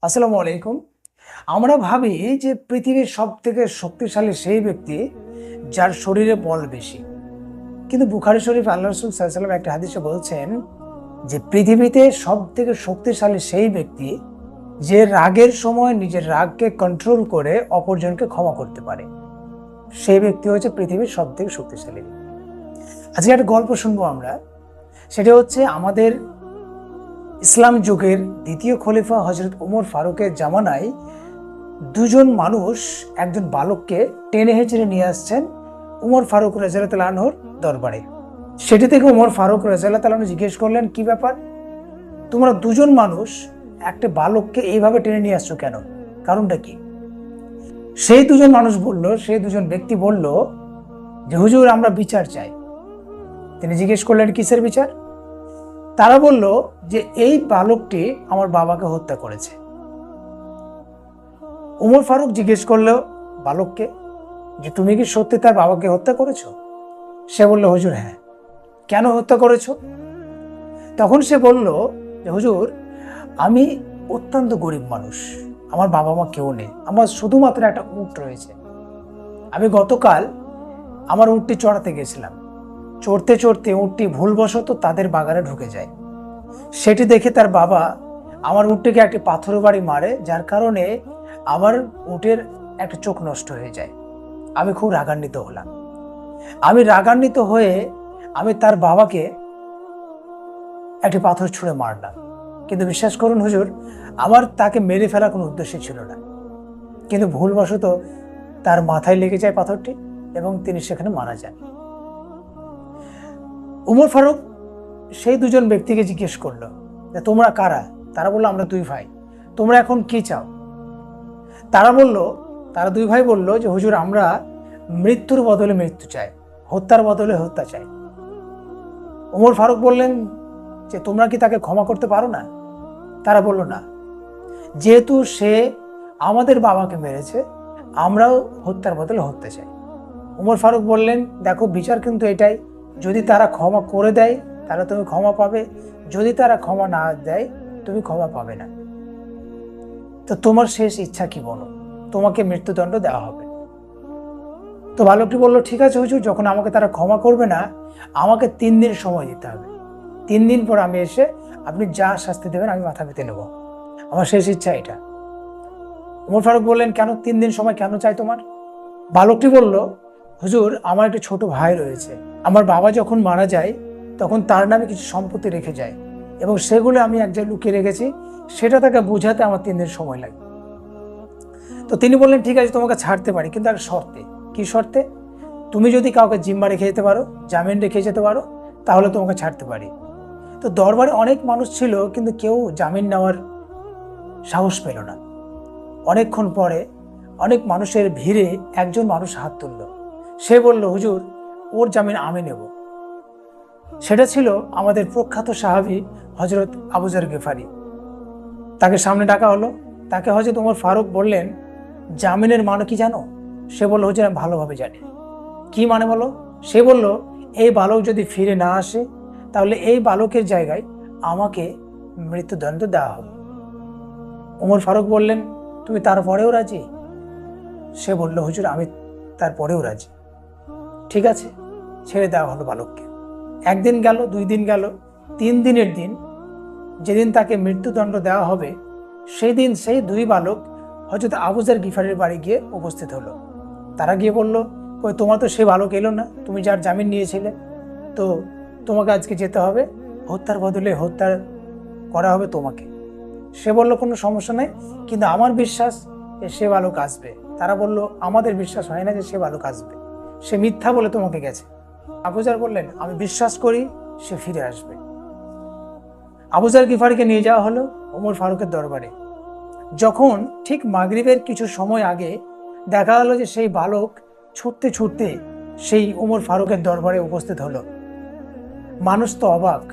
আসসালামু আলাইকুম। আমরা ভাবি যে পৃথিবীর সবথেকে শক্তিশালী সেই ব্যক্তি যার শরীরে বল বেশি। কিন্তু বুখারী শরীফ আল্লাহ রাসূল সাল্লাল্লাহু আলাইহি ওয়াসাল্লাম একটা হাদিসে বলছেন যে পৃথিবীতে সবথেকে শক্তিশালী সেই ব্যক্তি যে রাগের সময় নিজের রাগকে কন্ট্রোল করে অপরজনকে ক্ষমা করতে পারে। সেই ব্যক্তি হচ্ছে পৃথিবীর সবথেকে শক্তিশালী। আজকে একটা গল্প শুনবো আমরা। সেটা হচ্ছে আমাদের ইসলাম যুগের দ্বিতীয় খলিফা হযরত ওমর ফারুকের জামানায় দুজন মানুষ একজন বালককে টেনে হেঁচড়ে নিয়ে আসছেন ওমর ফারুক রাদিয়াল্লাহু আনহুর দরবারে। সেটি থেকে ওমর ফারুক রাদিয়াল্লাহু আনহু জিজ্ঞেস করলেন, কি ব্যাপার, তোমরা দুজন মানুষ একটা বালককে এইভাবে টেনে নিয়ে আসছো কেন, কারণটা কি? সেই দুজন ব্যক্তি বলল যে হুজুর, আমরা বিচার চাই। তিনি জিজ্ঞেস করলেন, কিসের বিচার? তারা বলল যে এই বালকটি আমার বাবাকে হত্যা করেছে। ওমর ফারুক জিজ্ঞেস করলো বালককে যে তুমি কি সত্যি তার বাবাকে হত্যা করেছো? সে বলল, হুজুর হ্যাঁ। কেন হত্যা করেছো? তখন সে বলল যে হুজুর, আমি অত্যন্ত গরিব মানুষ, আমার বাবা মা কেউ নেই, আমার শুধুমাত্র একটা উট রয়েছে। আমি গতকাল আমার উটটি চড়াতে গেছিলাম, চড়তে চড়তে উটটি ভুলবশত তাদের বাগানে ঢুকে যায়। সেটি দেখে তার বাবা আমার উটটিকে একটি পাথর বাড়ি মারে, যার কারণে আমার উটের একটা চোখ নষ্ট হয়ে যায়। আমি খুব রাগান্বিত হলাম। আমি রাগান্বিত হয়ে আমি তার বাবাকে একটি পাথর ছুঁড়ে মারলাম। কিন্তু বিশ্বাস করুন হুজুর, আমার তাকে মেরে ফেলার কোনো উদ্দেশ্য ছিল না, কিন্তু ভুলবশত তার মাথায় লেগে যায় পাথরটি এবং তিনি সেখানে মারা যান। উমর ফারুক সেই দুজন ব্যক্তিকে জিজ্ঞেস করলো যে তোমরা কারা? তারা বললো, আমরা দুই ভাই। তোমরা এখন কি চাও? তারা দুই ভাই বলল যে হুজুর, আমরা মৃত্যুর বদলে মৃত্যু চাই, হত্যার বদলে হত্যা চাই। ওমর ফারুক বললেন যে তোমরা কি তাকে ক্ষমা করতে পারো না? তারা বলল না, যেহেতু সে আমাদের বাবাকে মেরেছে, আমরাও হত্যার বদলে হত্যা চাই। ওমর ফারুক বললেন, দেখো, বিচার কিন্তু এটাই, যদি তারা ক্ষমা করে দেয় তাহলে তুমি ক্ষমা পাবে, যদি তারা ক্ষমা না দেয় তুমি ক্ষমা পাবে না। তো তোমার শেষ ইচ্ছা কি বলো? তোমাকে মৃত্যুদণ্ড দেওয়া হবে। তো বালকটি বলল, ঠিক আছে হুজুর, যখন আমাকে তারা ক্ষমা করবে না, আমাকে 3 দিন সময় দিতে হবে। 3 দিন পর আমি এসে আপনি যা শাস্তি দেবেন আমি মাথা পেতে নেব, আমার শেষ ইচ্ছা এটা। ওমর ফারুক বললেন, কেন 3 দিন সময় কেন চাই তোমার? বালকটি বলল, হুজুর, আমার একটা ছোট ভাই রয়েছে, আমার বাবা যখন মারা যায় তখন তার নামে কিছু সম্পত্তি রেখে যায় এবং সেগুলো আমি এক জায়গায় লুকিয়ে রেখেছি, সেটা তাকে বোঝাতে আমার 3 দিন সময় লাগে। তো তিনি বললেন, ঠিক আছে, তোমাকে ছাড়তে পারি, কিন্তু এক শর্তে। কি শর্তে? তুমি যদি কাউকে জিম্মা রেখে যেতে পারো, জামিন রেখে যেতে পারো, তাহলে তোমাকে ছাড়তে পারি। তো দরবারে অনেক মানুষ ছিল, কিন্তু কেউ জামিন নেওয়ার সাহস পেল না। অনেকক্ষণ পরে অনেক মানুষের ভিড়ে একজন মানুষ হাত তুলল। সে বলল, হুজুর, ওর জামিন আমি নেব। সেটা ছিল আমাদের প্রখ্যাত সাহাবী হযরত আবু যর গিফারি। তাকে সামনে ডাকা হলো। তাকে হযরত ওমর ফারুক বললেন, জামিনের মানে কি জানো? সে বলল, হুজুর, আমি ভালোভাবে জানি। কি মানে বলো? সে বলল, এই বালক যদি ফিরে না আসে তাহলে এই বালকের জায়গায় আমাকে মৃত্যুদণ্ড দেওয়া হবে। ওমর ফারুক বললেন, তুমি তারপরেও রাজি? সে বলল, হুজুর, আমি তারপরেও রাজি। ঠিক আছে, ছেড়ে দেওয়া হলো বালককে। 1 দিন গেল, 2 দিন গেল, 3 দিনের দিন, যেদিন তাকে মৃত্যুদণ্ড দেওয়া হবে, সেই দিন সেই 2 বালক হযরত আবু যর গিফারির বাড়ি গিয়ে উপস্থিত হলো। তারা গিয়ে বলল, কই, তোমার তো সে বালক এলো না, তুমি যার জামিন নিয়েছিলে, তো তোমাকে আজকে যেতে হবে, হত্যার বদলে হত্যা করা হবে তোমাকে। সে বলল, কোনো সমস্যা নেই, কিন্তু আমার বিশ্বাস যে সে বালক আসবে। তারা বলল, আমাদের বিশ্বাস হয় না যে সে বালক আসবে, সে মিথ্যা বলে তোমাকে গেছে। আবু যর বললেন, আমি বিশ্বাস করি সে ফিরে আসবে। আবু যর গিফারিকে নিয়ে যাওয়া হলো ওমর ফারুকের দরবারে। যখন ঠিক মাগরিবের কিছু সময় আগে দেখা হলো যে সেই বালক ছুটতে ছুটতে সেই ওমর ফারুকের দরবারে উপস্থিত হলো। মানুষ তো অবাক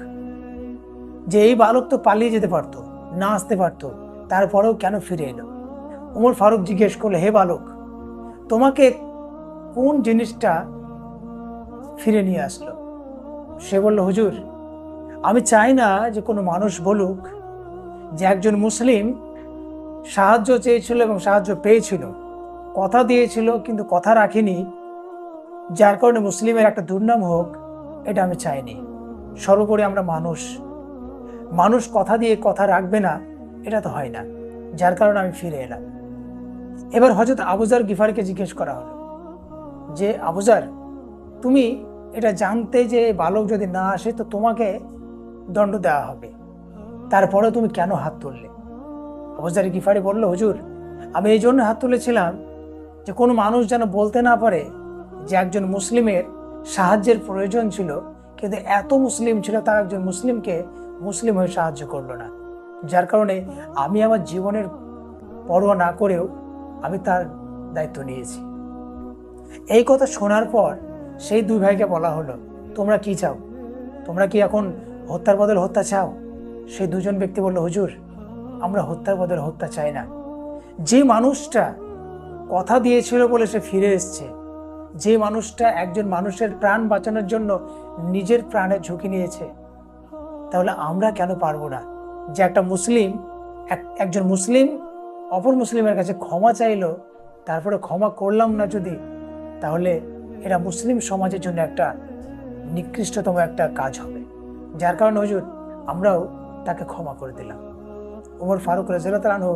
যে এই বালক তো পালিয়ে যেতে পারতো, না আসতে পারতো, তারপরেও কেন ফিরে এলো। ওমর ফারুক জিজ্ঞেস করলো, হে বালক, তোমাকে কোন জিনিসটা ফিরে নিয়ে আসলো? সে বলল, হুজুর, আমি চাই না যে কোনো মানুষ বলুক যে একজন মুসলিম সাহায্য চেয়েছিল এবং সাহায্য পেয়েছিল, কথা দিয়েছিল কিন্তু কথা রাখেনি, যার কারণে মুসলিমের একটা দুর্নাম হোক, এটা আমি চাইনি। সর্বোপরি আমরা মানুষ কথা দিয়ে কথা রাখবে না, এটা তো হয় না, যার কারণে আমি ফিরে এলাম। এবার হযরত আবু যর গিফারিকে জিজ্ঞেস করা হলো যে, আবু যর, তুমি এটা জানতে যে বালক যদি না আসে তো তোমাকে দণ্ড দেওয়া হবে, তারপরে তুমি কেন হাত তুললে? আবু যর গিফারি বলল, হুজুর, আমি এই জন্য হাত তুলেছিলাম যে কোনো মানুষ যেন বলতে না পারে যে একজন মুসলিমের সাহায্যের প্রয়োজন ছিল, কিন্তু এত মুসলিম ছিল তার একজন মুসলিমকে মুসলিম হয়ে সাহায্য করলো না, যার কারণে আমি আমার জীবনের পরোয়া না করেও আমি তার দায়িত্ব নিয়েছি। এই কথা শোনার পর সেই দুই ভাইকে বলা হলো, তোমরা কি চাও? তোমরা কি এখন হত্যার বদলে হত্যা চাও? সেই দুজন ব্যক্তি বলল, হুজুর, আমরা হত্যার বদলে হত্যা চাই না। যে মানুষটা কথা দিয়েছিল বলে সে ফিরে এসছে, যে মানুষটা একজন মানুষের প্রাণ বাঁচানোর জন্য নিজের প্রাণের ঝুঁকি নিয়েছে, তাহলে আমরা কেন পারবো না যে একটা মুসলিম একজন মুসলিম অপর মুসলিমের কাছে ক্ষমা চাইলো, তারপরে ক্ষমা করলাম না যদি, তাহলে এটা মুসলিম সমাজের জন্য একটা নিকৃষ্টতম একটা কাজ হবে। যার কারণে হুজুর আমরাও তাকে ক্ষমা করে দিলাম। ওমর ফারুক রাদিয়াল্লাহু তাআলা আনহু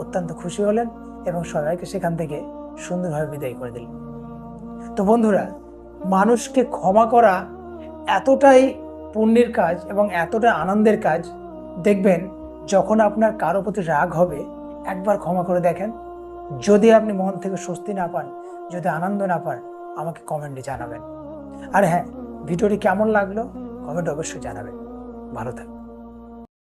অত্যন্ত খুশি হলেন এবং সবাইকে সেখান থেকে সুন্দরভাবে বিদায় করে দিলেন। তো বন্ধুরা, মানুষকে ক্ষমা করা এতটাই পুণ্যের কাজ এবং এতটা আনন্দের কাজ, দেখবেন যখন আপনার কারো প্রতি রাগ হবে একবার ক্ষমা করে দেখেন, যদি আপনি মন থেকে স্বস্তি না পান, যদি আনন্দ না পান, আমাকে কমেন্টে জানাবেন। আর হ্যাঁ, ভিডিওটি কেমন লাগলো কমেন্টে অবশ্যই জানাবেন। ভালো থাকবেন।